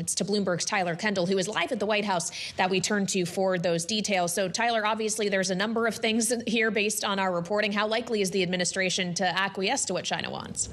It's to Bloomberg's Tyler Kendall, who is live at the White House, that we turn to for those details. So, Tyler, obviously there's a number of things here based on our reporting. How likely is the administration to acquiesce to what China wants?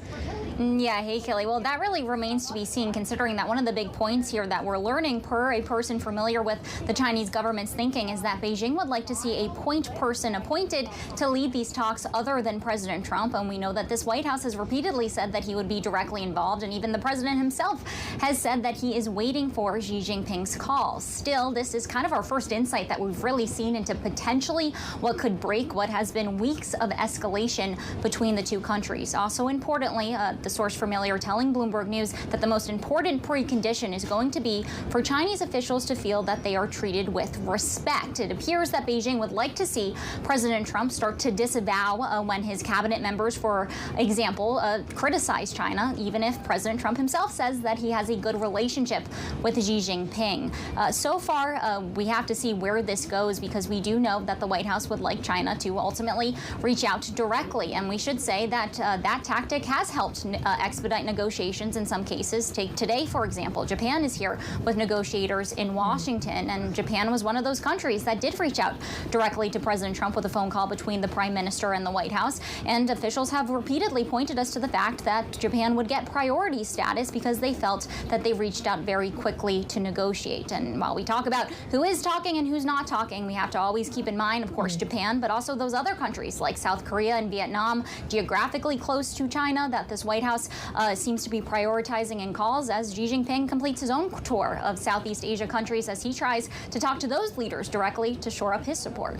Yeah, hey, Kelly. Well, that really remains to be seen, considering that one of the big points here that we're learning per a person familiar with the Chinese government's thinking is that Beijing would like to see a point person appointed to lead these talks other than President Trump. And we know that this White House has repeatedly said that he would be directly involved. And even the president himself has said that he is waiting for Xi Jinping's call. Still, this is kind of our first insight that we've really seen into potentially what could break what has been weeks of escalation between the two countries. Also importantly, the source familiar telling Bloomberg News that the most important precondition is going to be for Chinese officials to feel that they are treated with respect. It appears that Beijing would like to see President Trump start to disavow when his cabinet members, for example, criticize China, even if President Trump himself says that he has a good relationship with Xi Jinping. So far, we have to see where this goes, because we do know that the White House would like China to ultimately reach out directly. And we should say that that tactic has helped expedite negotiations in some cases. Take today, for example. Japan is here with negotiators in Washington, and Japan was one of those countries that did reach out directly to President Trump with a phone call between the Prime Minister and the White House. And officials have repeatedly pointed us to the fact that Japan would get priority status because they felt that they reached out very quickly to negotiate. And while we talk about who is talking and who's not talking, we have to always keep in mind, of course, Japan, but also those other countries like South Korea and Vietnam, geographically close to China, that this White House seems to be prioritizing in calls as Xi Jinping completes his own tour of Southeast Asia countries as he tries to talk to those leaders directly to shore up his support.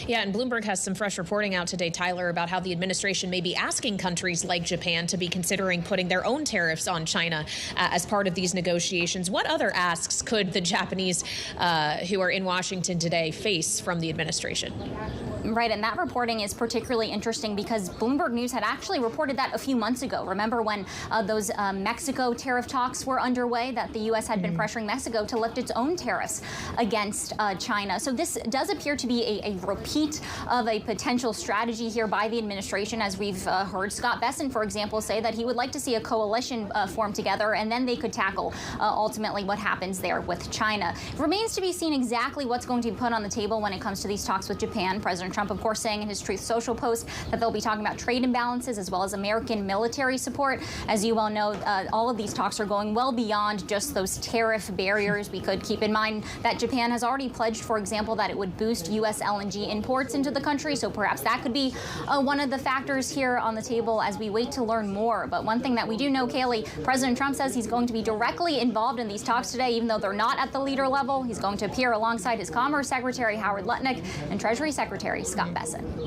Yeah, and Bloomberg has some fresh reporting out today, Tyler, about how the administration may be asking countries like Japan to be considering putting their own tariffs on China as part of these negotiations. What other asks could the Japanese who are in Washington today face from the administration? Right, and that reporting is particularly interesting because Bloomberg News had actually reported that a few months ago. Remember when those Mexico tariff talks were underway, that the U.S. had been pressuring Mexico to lift its own tariffs against China. So this does appear to be a repeat of a potential strategy here by the administration, as we've heard Scott Bessent, for example, say that he would like to see a coalition form together, and then they could tackle ultimately what happens there with China. It remains to be seen exactly what's going to be put on the table when it comes to these talks with Japan. President Trump, of course, saying in his Truth Social post that they'll be talking about trade imbalances as well as American military support. As you well know, all of these talks are going well beyond just those tariff barriers. We could keep in mind that Japan has already pledged, for example, that it would boost U.S. LNG imports into the country. So perhaps that could be one of the factors here on the table as we wait to learn more. But one thing that we do know, Kaylee, President Trump says he's going to be directly involved in these talks today, even though they're not at the leader level. He's going to appear alongside his Commerce Secretary, Howard Lutnick, and Treasury Secretary, Scott Bessent.